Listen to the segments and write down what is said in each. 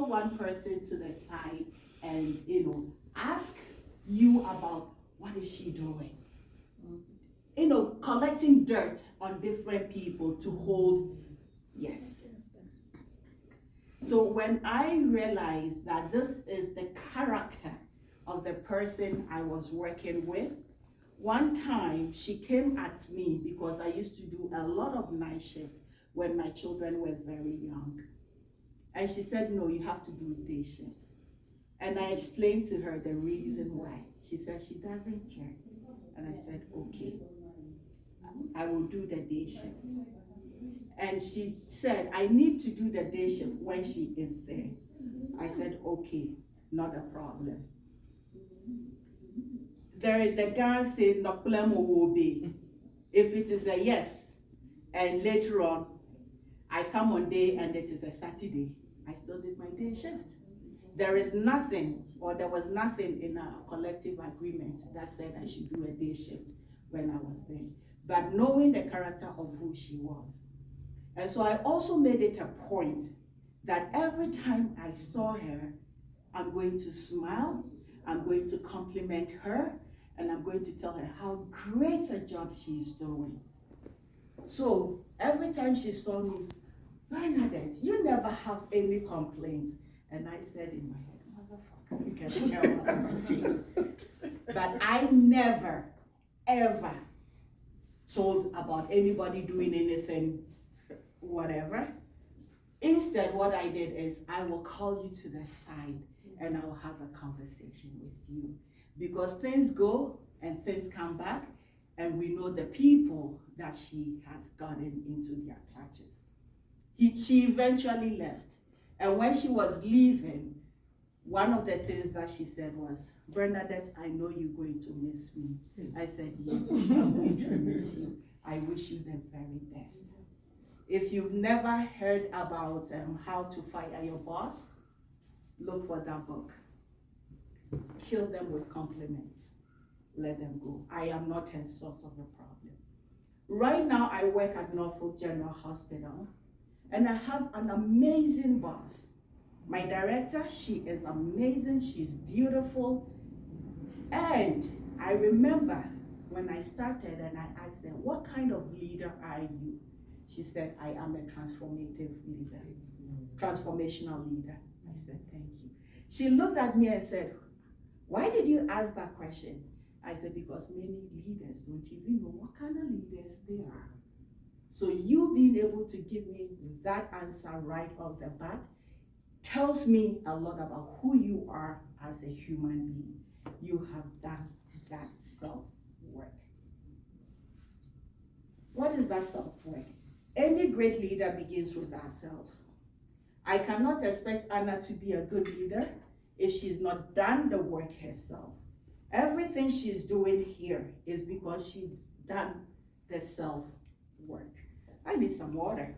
one person to the side and, ask you about what is she doing. Collecting dirt on different people to hold, yes. So when I realized that this is the character of the person I was working with, one time she came at me because I used to do a lot of night shifts when my children were very young. And she said, no, you have to do day shift. And I explained to her the reason why. She said she doesn't care. And I said, okay, I will do the day shift. And she said, I need to do the day shift when she is there. I said, okay, not a problem. The guy said, no problem will be. If it is a yes, and later on, I come on day and it is a Saturday, I still did my day shift. There was nothing in our collective agreement that said I should do a day shift when I was there. But knowing the character of who she was. And so I also made it a point that every time I saw her, I'm going to smile, I'm going to compliment her, and I'm going to tell her how great a job she's doing. So every time she saw me, Bernadette, you never have any complaints. And I said in my head, motherfucker, you can tell on my face. But I never, ever told about anybody doing anything, whatever. Instead, what I did is I will call you to the side and I will have a conversation with you. Because things go and things come back, and we know the people that she has gotten into their clutches. She eventually left. And when she was leaving, one of the things that she said was, Bernadette, I know you're going to miss me. I said, yes, I'm going to miss you. I wish you the very best. If you've never heard about how to fire your boss, look for that book. Kill them with compliments. Let them go. I am not a source of a problem. Right now, I work at Norfolk General Hospital, and I have an amazing boss. My director, she is amazing, she's beautiful. And I remember when I started and I asked her, what kind of leader are you? She said, I am a transformational leader. I said, thank you. She looked at me and said, why did you ask that question? I said, because many leaders don't even know what kind of leaders they are. So you being able to give me that answer right off the bat tells me a lot about who you are as a human being. You have done that self-work. What is that self-work? Any great leader begins with ourselves. I cannot expect Anna to be a good leader if she's not done the work herself. Everything she's doing here is because she's done the self-work. I need some water.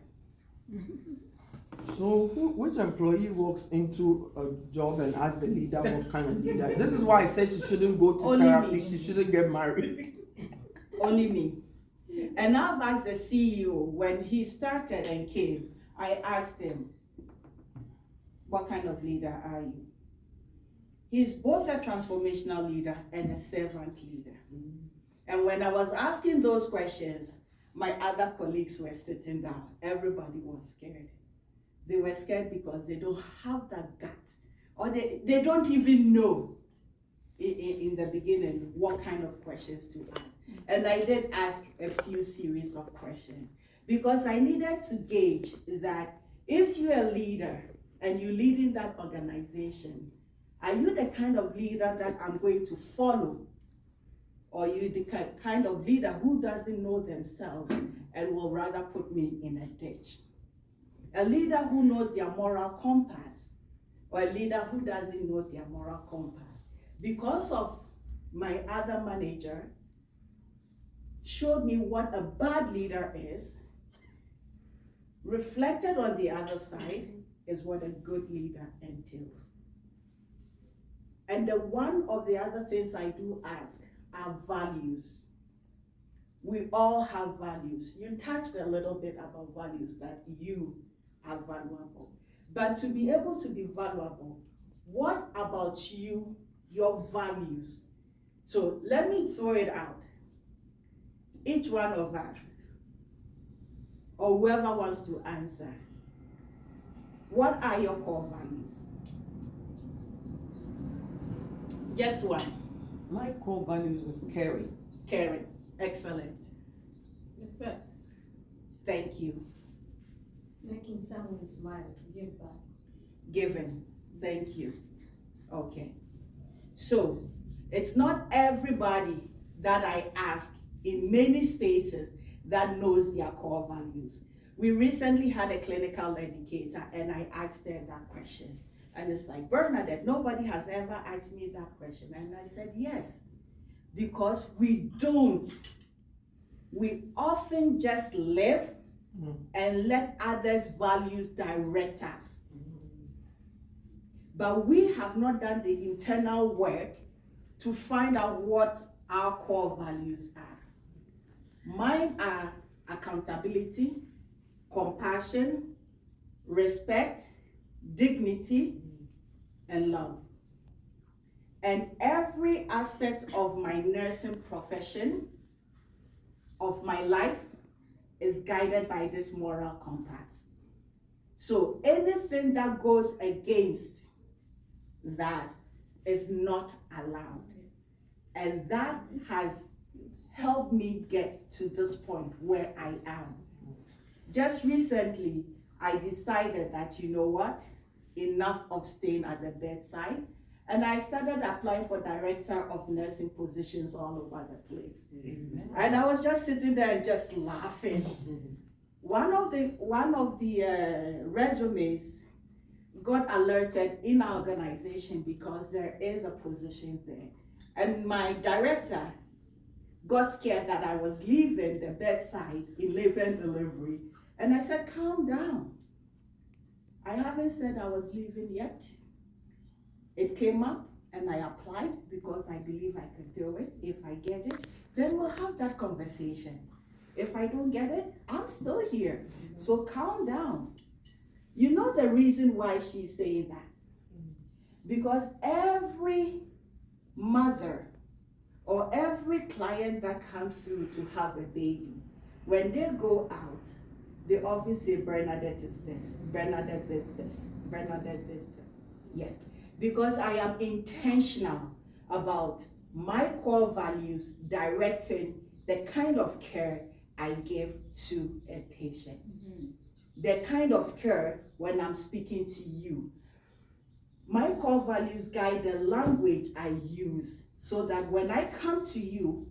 So which employee walks into a job and asks the leader what kind of leader? This is why I said she shouldn't go to Only therapy, me. she shouldn't get married. Only me. And I've asked the CEO, when he started and came, I asked him, what kind of leader are you? He's both a transformational leader and a servant leader. And when I was asking those questions, my other colleagues were sitting down. Everybody was scared. They were scared because they don't have that guts, or they don't even know in the beginning what kind of questions to ask. And I did ask a few series of questions because I needed to gauge that if you're a leader and you lead in that organization, are you the kind of leader that I'm going to follow? Or are you the kind of leader who doesn't know themselves and will rather put me in a ditch? A leader who knows their moral compass, or a leader who doesn't know their moral compass. Because of my other manager showed me what a bad leader is, reflected on the other side is what a good leader entails. And one of the other things I do ask are values. We all have values. You touched a little bit about values, that you are valuable. But to be able to be valuable, what about you, your values? So let me throw it out. Each one of us, or whoever wants to answer, what are your core values? Just one. My core values is caring. Caring. Excellent. Respect. Thank you. Making someone smile, give back. Giving. Thank you. Okay. So, it's not everybody that I ask in many spaces that knows their core values. We recently had a clinical educator and I asked her that question. And it's like, Bernadette, nobody has ever asked me that question. And I said, yes, because we don't. We often just live and let others' values direct us. But we have not done the internal work to find out what our core values are. Mine are accountability, compassion, respect, dignity, and love. And every aspect of my nursing profession, of my life, is guided by this moral compass. So anything that goes against that is not allowed. And that has helped me get to this point where I am. Just recently, I decided that, you know what, enough of staying at the bedside. And I started applying for director of nursing positions all over the place. Amen. And I was just sitting there and just laughing. One of the resumes got alerted in our organization because there is a position there. And my director got scared that I was leaving the bedside in labor and delivery. And I said, calm down. I haven't said I was leaving yet. It came up and I applied because I believe I could do it. If I get it, then we'll have that conversation. If I don't get it, I'm still here. So calm down. You know the reason why she's saying that? Because every mother or every client that comes through to have a baby, when they go out, they often say, Bernadette is this, Bernadette did this, Bernadette did this. Yes, because I am intentional about my core values directing the kind of care I give to a patient. The kind of care when I'm speaking to you. My core values guide the language I use so that when I come to you,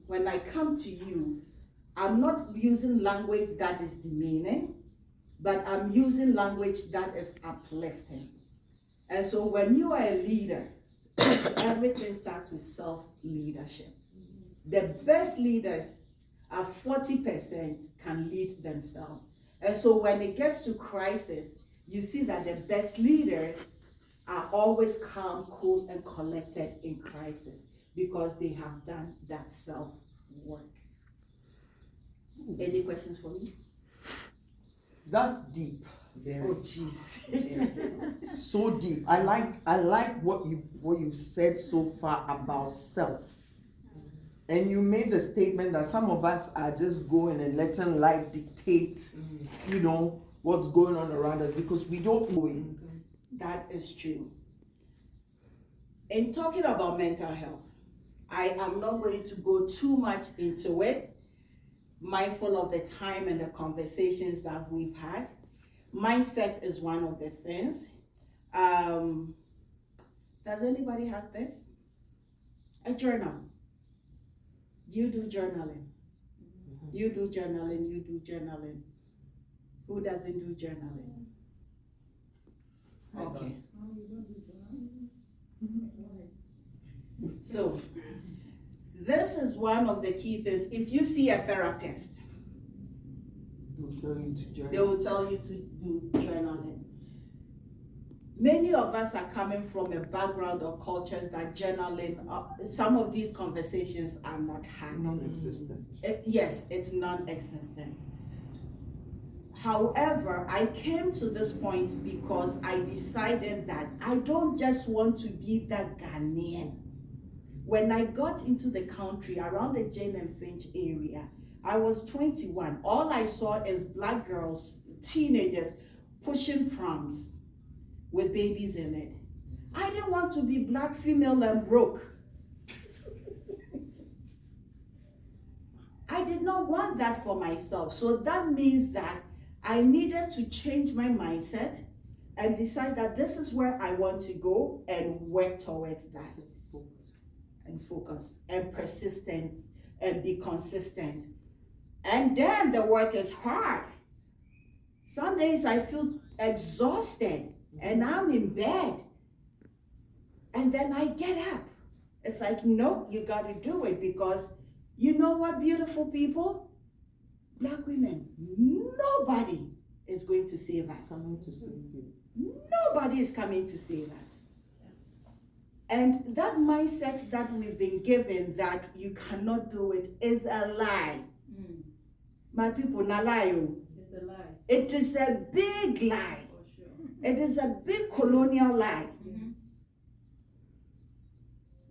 I'm not using language that is demeaning, but I'm using language that is uplifting. And so when you are a leader, everything starts with self-leadership. The best leaders are 40% can lead themselves. And so when it gets to crisis, you see that the best leaders are always calm, cool, and collected in crisis because they have done that self-work. Any questions for me? That's deep. Very. Oh, jeez. So deep. I like what you've said so far about self. And you made the statement that some of us are just going and letting life dictate, what's going on around us because we don't know it. That is true. In talking about mental health, I am not going to go too much into it, mindful of the time and the conversations that we've had. Mindset is one of the things. Does anybody have this? A journal. You do journaling. You do journaling, you do journaling. Who doesn't do journaling? Okay. So, this is one of the key things. If you see a therapist, they will tell you to do journaling. Many of us are coming from a background or cultures that journaling, some of these conversations are not had. Non-existent. Yes, it's non-existent. However, I came to this point because I decided that I don't just want to be that Ghanaian. When I got into the country around the Jane and Finch area, I was 21. All I saw is black girls, teenagers, pushing prams with babies in it. I didn't want to be black, female, and broke. I did not want that for myself. So that means that I needed to change my mindset and decide that this is where I want to go and work towards that. And focus and persistence and be consistent. And then the work is hard. Some days I feel exhausted and I'm in bed. And then I get up. It's like, no, you got to do it, because you know what, beautiful people? Black women, nobody is going to save us. Coming to save you. Nobody is coming to save us. And that mindset that we've been given, that you cannot do it, is a lie. My people, na lie. It's a lie. It is a big lie. For sure. It is a big colonial lie. Yes.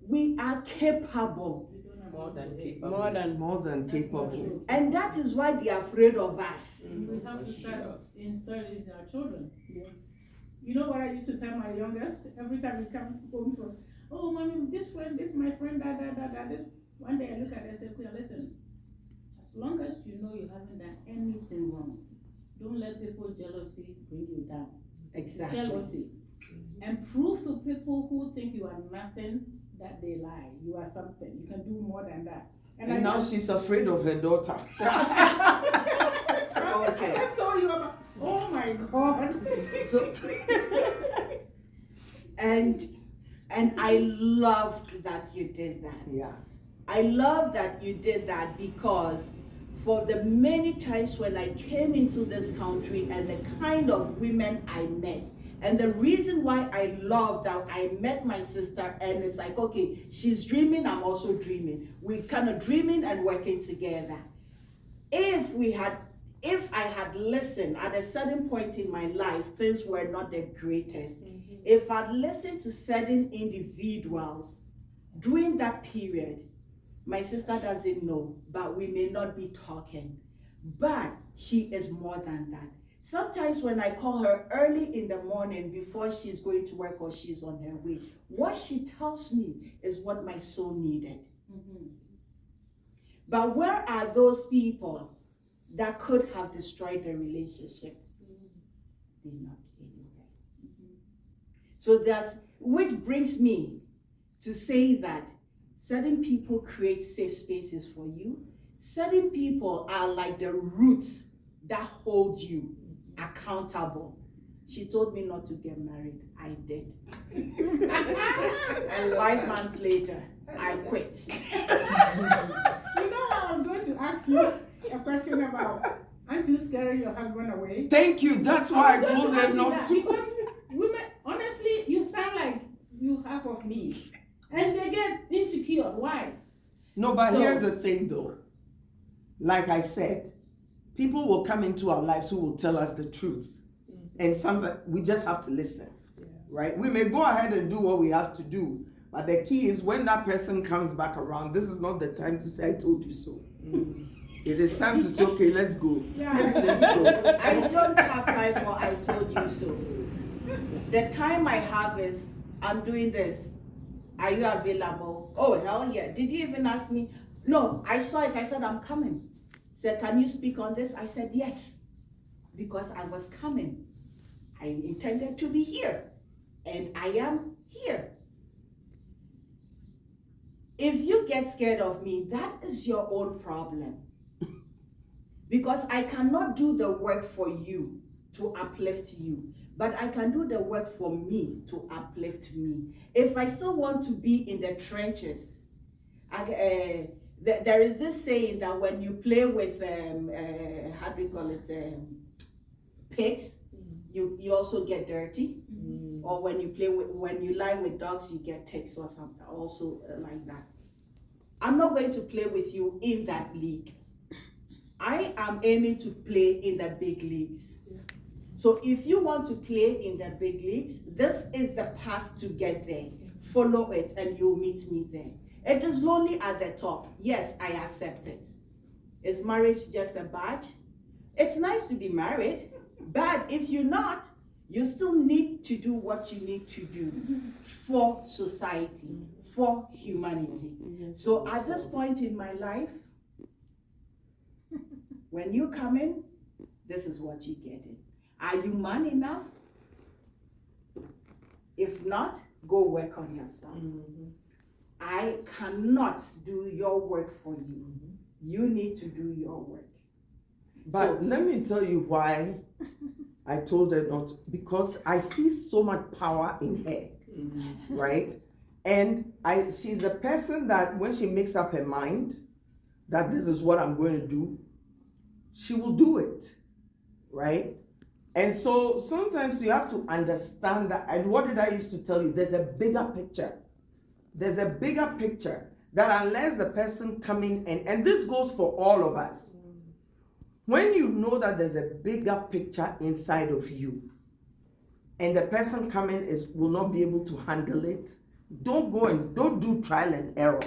We are capable. We don't have More to than do it. capable. More than That's not capable. true. And that is why they are afraid of us. We have to start installing in our children. Yes. You know what I used to tell my youngest? Every time we come home from, oh, mommy, this my friend, this. One day I look at her and say, Kuya, listen, as long as you know you haven't done anything wrong, don't let people jealousy bring you down. Exactly. Jealousy. And prove to people who think you are nothing that they lie. You are something. You can do more than that. And now she's afraid of her daughter. Okay. I just told you about, oh my God. So, and I love that you did that. Yeah. I love that you did that, because for the many times when I came into this country and the kind of women I met, and the reason why I love that I met my sister, and it's like, okay, she's dreaming, I'm also dreaming. We're kind of dreaming and working together. If I had listened at a certain point in my life, things were not the greatest. If I'd listened to certain individuals during that period, my sister doesn't know, but we may not be talking. But she is more than that. Sometimes when I call her early in the morning before she's going to work or she's on her way, what she tells me is what my soul needed. But where are those people that could have destroyed the relationship? They're not anywhere. So which brings me to say that certain people create safe spaces for you. Certain people are like the roots that hold you accountable. She told me not to get married. I did. And 5 months later, I quit. You know, I was going to ask you a question about, aren't you scaring your husband away? Thank you. That's why I told her not to. Because women, honestly, you sound like you half of me. And they get insecure. Why? No, but So- here's the thing though. Like I said, people will come into our lives who will tell us the truth. And sometimes we just have to listen. Right? We may go ahead and do what we have to do. But the key is when that person comes back around, this is not the time to say, I told you so. It is time to say, okay, let's go. Yeah. Let's just go. I don't have time for I told you so. The time I have is, I'm doing this. Are you available? Oh, hell yeah. Did you even ask me? No, I saw it. I said, I'm coming. Said, can you speak on this? I said, yes. Because I was coming. I intended to be here. And I am here. If you get scared of me, that is your own problem. Because I cannot do the work for you to uplift you, but I can do the work for me to uplift me. If I still want to be in the trenches, there is this saying that when you play with, how do you call it, pigs, you also get dirty. Or when you lie with dogs, you get ticks or something, also like that. I'm not going to play with you in that league. I am aiming to play in the big leagues. So if you want to play in the big leagues, this is the path to get there. Follow it and you'll meet me there. It is lonely at the top. Yes, I accept it. Is marriage just a badge? It's nice to be married, but if you're not, you still need to do what you need to do for society, for humanity. So at this point in my life, when you come in, this is what you get in. Are you man enough? If not, go work on yourself. I cannot do your work for you. You need to do your work. But let me tell you why I told her not, because I see so much power in her, right? And she's a person that when she makes up her mind that this is what I'm going to do, she will do it, right? And so sometimes you have to understand that, and what did I used to tell you? There's a bigger picture. There's a bigger picture that unless the person coming in, and this goes for all of us, when you know that there's a bigger picture inside of you, and the person coming will not be able to handle it, don't do trial and error.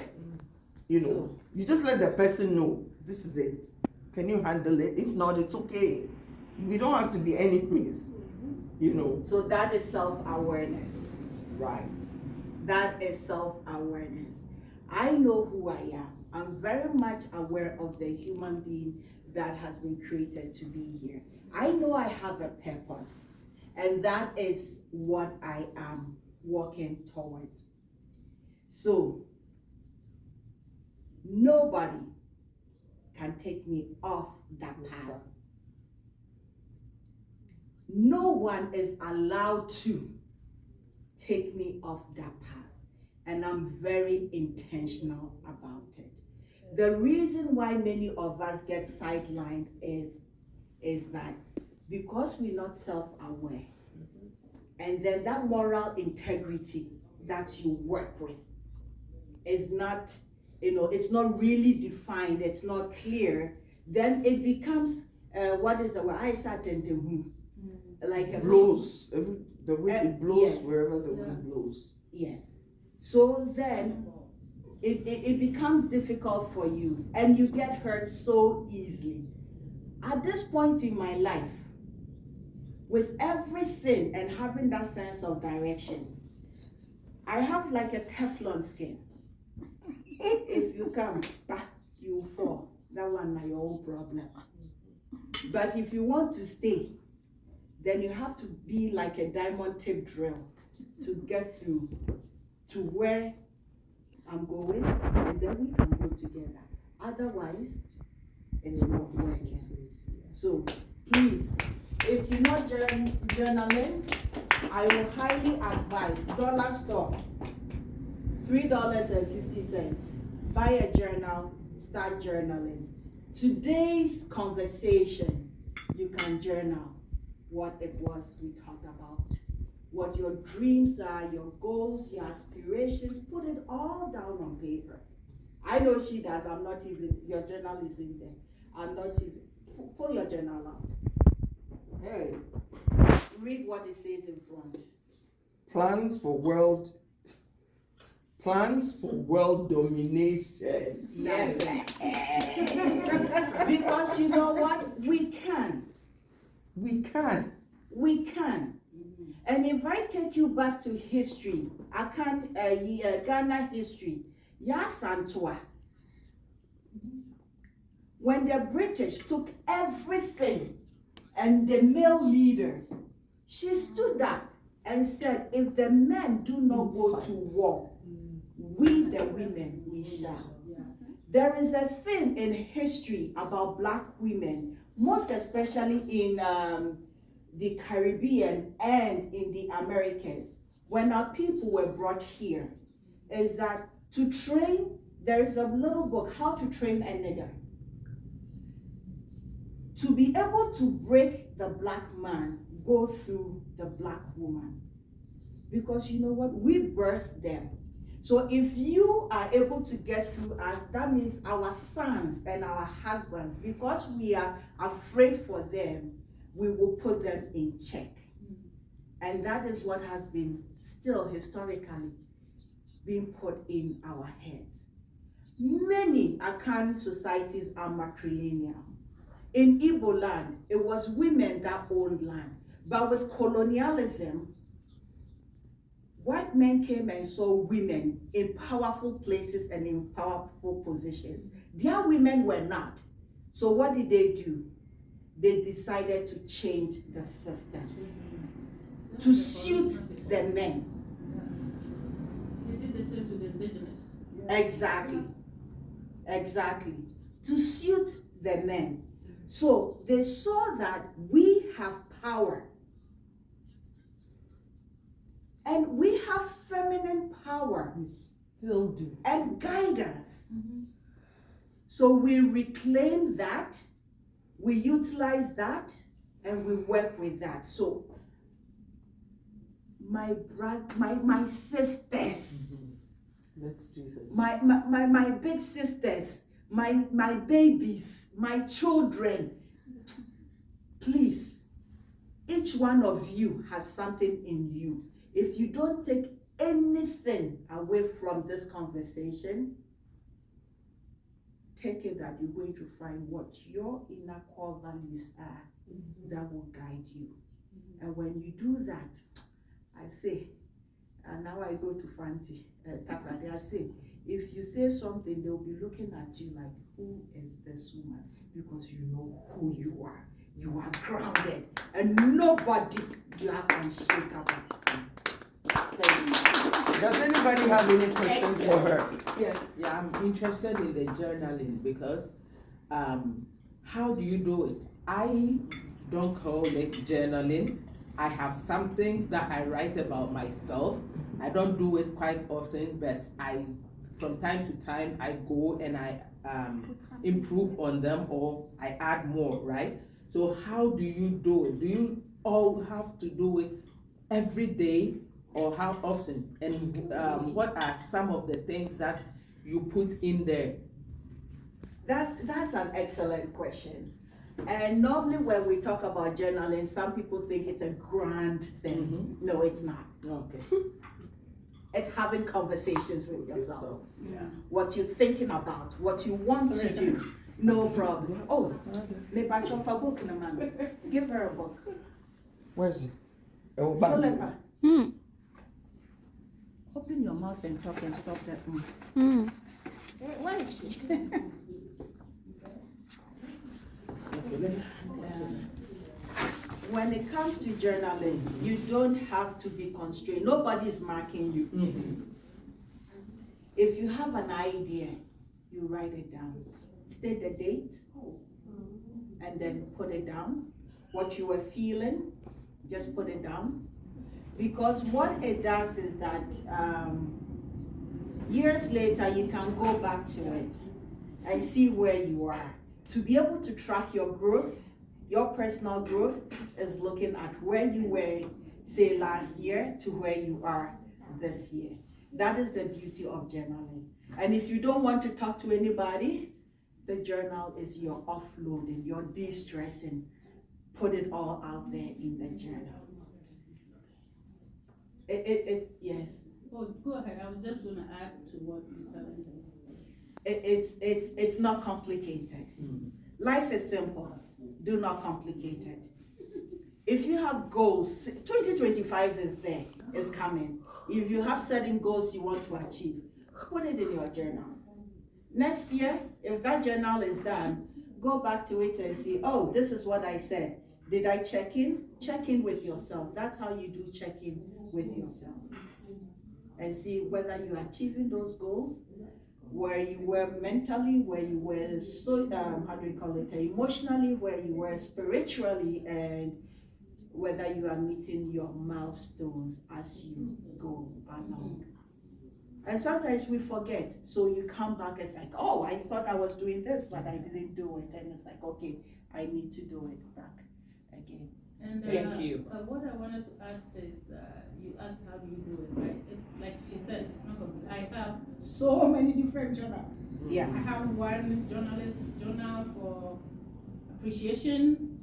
You just let the person know, this is it. Can you handle it? If not, it's okay. We don't have to be enemies, So that is self-awareness. Right. That is self-awareness. I know who I am. I'm very much aware of the human being that has been created to be here. I know I have a purpose, and that is what I am working towards. So, nobody can take me off that path. No one is allowed to take me off that path. And I'm very intentional about it. The reason why many of us get sidelined is that because we're not self-aware, and then that moral integrity that you work with is not, it's not really defined, it's not clear, then it becomes, what is the word? I started to like a blows. The wind it blows, yes. Wherever the wind blows. Yes. So then it becomes difficult for you and you get hurt so easily. At this point in my life, with everything and having that sense of direction, I have like a Teflon skin. If you come back, you fall. That one is your own problem. But if you want to stay, then you have to be like a diamond tip drill to get through to where I'm going, and then we can go together. Otherwise, it's not working. So please, if you're not journaling, I will highly advise dollar store, $3.50. Buy a journal, start journaling. Today's conversation, you can journal what it was we talked about, what your dreams are, your goals, your aspirations. Put it all down on paper. I know she does. I'm not even, your journal is in there. I'm not even, pull your journal out. Hey, read what it says in front. Plans for world domination. Yes. Because you know what? We can. And if I take you back to history, Ghana history, Yasantua, when the British took everything and the male leaders, she stood up and said, if the men do not go to war, we the women, we shall. There is a thing in history about Black women, most especially in the Caribbean and in the Americas, when our people were brought here, is that to train, there is a little book, How to Train a Nigger. To be able to break the Black man, go through the Black woman. Because you know what? We birthed them. So if you are able to get through us, that means our sons and our husbands, because we are afraid for them, we will put them in check. And that is what has been still historically being put in our heads. Many Akan societies are matrilineal. In Igbo land, it was women that owned land. But with colonialism, white men came and saw women in powerful places and in powerful positions. Their women were not. So what did they do? They decided to change the systems to suit the men. They did the same to the indigenous. Exactly. Exactly. To suit the men. So they saw that we have power. And we have feminine power. We still do. And guidance. So we reclaim that, we utilize that, and we work with that. So my sisters, Let's do this. my big sisters, my babies, my children, please, each one of you has something in you. If you don't take anything away from this conversation, take it that you're going to find what your inner core values are that will guide you. And when you do that, I say, and now I go to Fanti, Takrade, I say, if you say something, they'll be looking at you like, who is this woman? Because you know who you are. You are grounded, and nobody black and shakeable. Does anybody have any questions for her? Yes, yeah, I'm interested in the journaling because how do you do it? I don't call it journaling. I have some things that I write about myself. I don't do it quite often, but from time to time, I go and I improve on them or I add more, right? So how do you do it? Do you all have to do it every day or how often? And what are some of the things that you put in there? That's an excellent question. And normally when we talk about journaling, some people think it's a grand thing. No, it's not. Okay. It's having conversations with yourself. So, Yeah. What you're thinking about, what you want to do. No problem. Oh, me bacho for book na man. Give her a book. Where is it? Oh, back. Philippa, open your mouth and talk and stop that. Where is she? When it comes to journaling, you don't have to be constrained. Nobody is marking you. If you have an idea, you write it down. State the date, and then put it down. What you were feeling, just put it down. Because what it does is that years later, you can go back to it and see where you are. To be able to track your growth, your personal growth is looking at where you were, say, last year to where you are this year. That is the beauty of journaling. And if you don't want to talk to anybody, the journal is your offloading, your de-stressing. Put it all out there in the journal. Yes. Oh, go ahead. I was just going to add to what you're telling me. It's not complicated. Life is simple. Do not complicate it. If you have goals, 2025 is there, is coming. If you have certain goals you want to achieve, put it in your journal. Next year, if that journal is done, go back to it and see, oh, this is what I said. Did I check in? Check in with yourself. That's how you do check in with yourself. And see whether you're achieving those goals, where you were mentally, where you were emotionally, where you were spiritually, and whether you are meeting your milestones as you go along. And sometimes we forget, so you come back, it's like, oh, I thought I was doing this, but I didn't do it, and it's like, okay, I need to do it back again. And Thank you. What I wanted to add is, you asked how do you do it, right? It's like she said, it's not complicated. I so many different journals. Yeah. I have one journal for appreciation,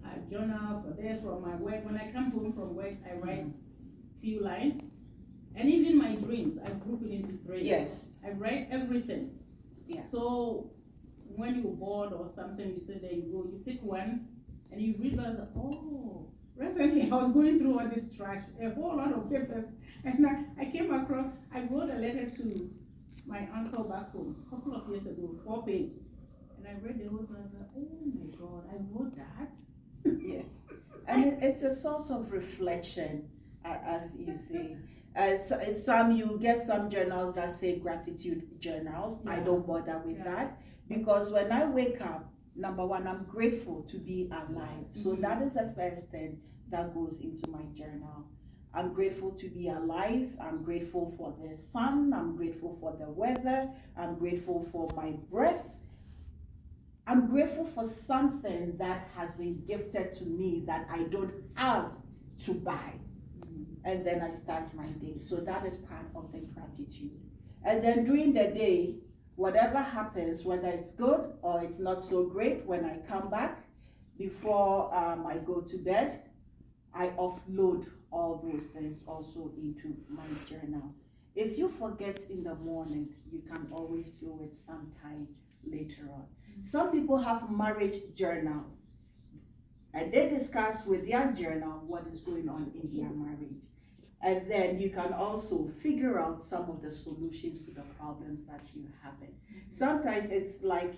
a journal for this, from my work. When I come home from work, I write few lines. And even my dreams, I group it into 3. Yes. I write everything. Yeah. So when you're bored or something, you say there you go, you pick one and you realize, oh, recently I was going through all this trash, a whole lot of papers, and I came across, I wrote a letter to my uncle back home a couple of years ago, 4-page. And I read the whole thing, I said, oh my God, I wrote that? Yes. And it's a source of reflection, as you say. You get some journals that say gratitude journals. I don't bother with that, because when I wake up, number one, I'm grateful to be alive. So that is the first thing that goes into my journal. I'm grateful to be alive. I'm grateful for the sun. I'm grateful for the weather. I'm grateful for my breath. I'm grateful for something that has been gifted to me that I don't have to buy. And then I start my day. So that is part of the gratitude. And then during the day, whatever happens, whether it's good or it's not so great, when I come back, before I go to bed, I offload all those things also into my journal. If you forget in the morning, you can always do it sometime later on. Some people have marriage journals, and they discuss with their journal what is going on in their marriage. And then you can also figure out some of the solutions to the problems that you're having. Sometimes it's like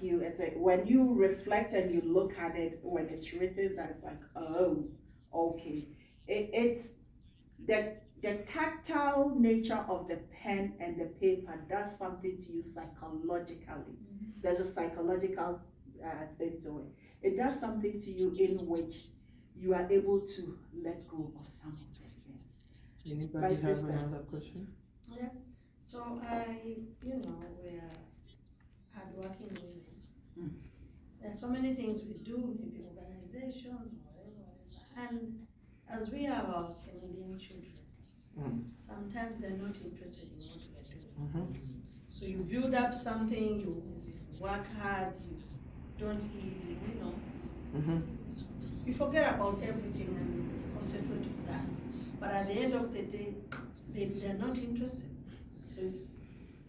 when you reflect and you look at it, when it's written, that's like, oh, okay. It's the tactile nature of the pen and the paper does something to you psychologically. There's a psychological thing to it. It does something to you in which you are able to let go of some of the things. Anybody have another question? Yeah. So we're hardworking women. There's so many things we do, maybe organizations or whatever. And as we have our Canadian children, sometimes they're not interested in what we're doing. So you build up something, you work hard, you don't you forget about everything and you concentrate on that. But at the end of the day, they're not interested. So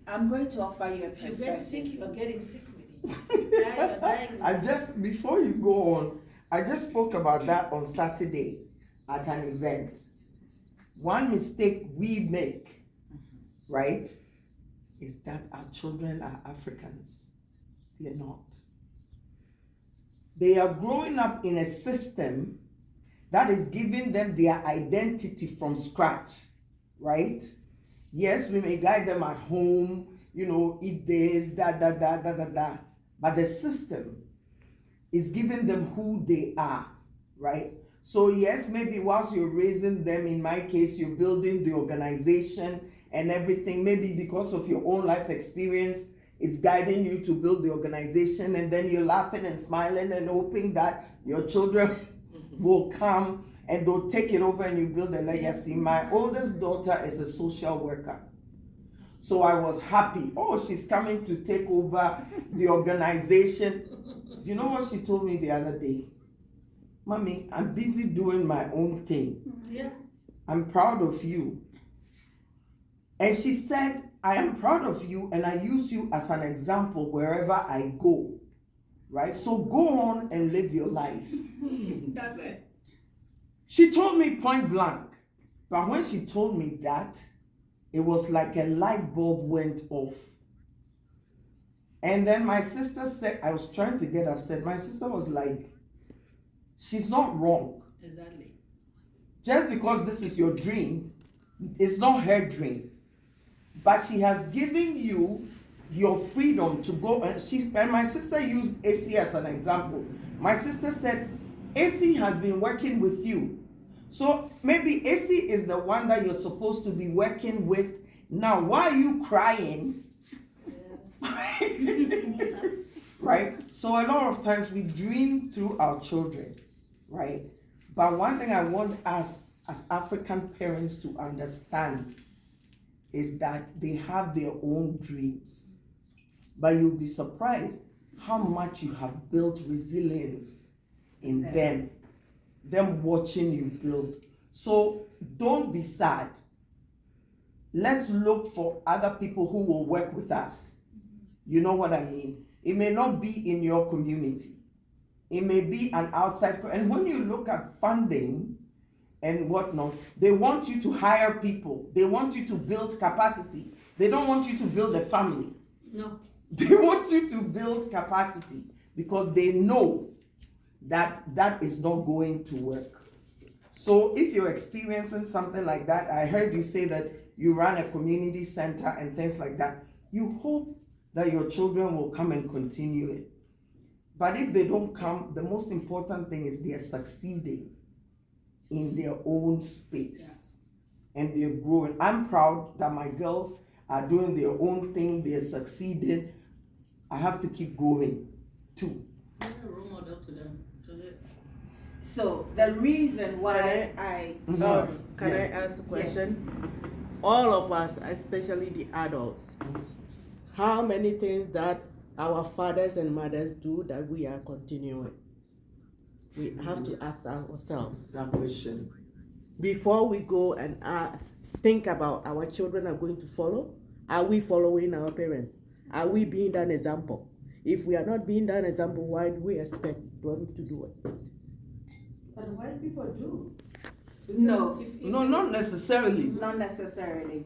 I'm going to offer you a if you perspective. get sick, you're getting sick with it. You're dying. Before you go on, I just spoke about that on Saturday at an event. One mistake we make, right, is that our children are Africans. They're not. They are growing up in a system that is giving them their identity from scratch, right? Yes, we may guide them at home, eat this, da. But the system is giving them who they are, right? So yes, maybe whilst you're raising them, in my case, you're building the organization and everything, maybe because of your own life experience, it's guiding you to build the organization, and then you're laughing and smiling and hoping that your children will come and they'll take it over and you build a legacy. My oldest daughter is a social worker. So I was happy. Oh, she's coming to take over the organization. You know what she told me the other day? Mommy, I'm busy doing my own thing. Yeah. I'm proud of you. And she said, I am proud of you and I use you as an example wherever I go. Right? So go on and live your life. That's it. She told me point blank. But when she told me that, it was like a light bulb went off. And then my sister said, I was trying to get upset. My sister was like, she's not wrong. Exactly. Just because this is your dream, it's not her dream. But she has given you your freedom to go. And my sister used AC as an example. My sister said, AC has been working with you. So maybe AC is the one that you're supposed to be working with. Now, why are you crying? Right? So a lot of times we dream through our children, right? But one thing I want us as African parents to understand is that they have their own dreams. But you'll be surprised how much you have built resilience in them watching you build. So don't be sad. Let's look for other people who will work with us. You know what I mean? It may not be in your community. It may be an outside, and when you look at funding and whatnot, they want you to hire people. They want you to build capacity. They don't want you to build a family. No. They want you to build capacity because they know that that is not going to work. So if you're experiencing something like that, I heard you say that you run a community center and things like that. You hope that your children will come and continue it. But if they don't come, the most important thing is they're succeeding in their own space and they're growing. I'm proud that my girls are doing their own thing, they're succeeding. I have to keep going too. You're a role model to them. So the reason why sorry, Can I ask a question? All of us, especially the adults, how many things that our fathers and mothers do that we are continuing? We have to ask ourselves That question. before we go and think about our children are going to follow. Are we following our parents? Are we being that example? If we are not being that example, why do we expect them to do it? But white people do. No. If No, not necessarily. Not necessarily.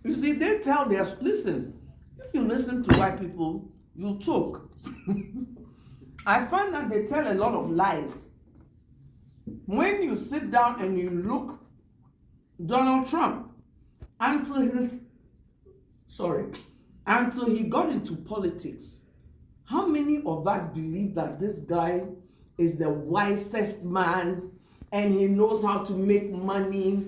You see, they tell their, listen, if you listen to white people, you choke. I find that they tell a lot of lies. When you sit down and you look Donald Trump, until he got into politics, how many of us believe that this guy is the wisest man and he knows how to make money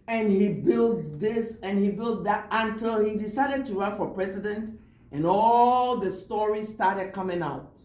and he builds this and he built that until he decided to run for president and all the stories started coming out?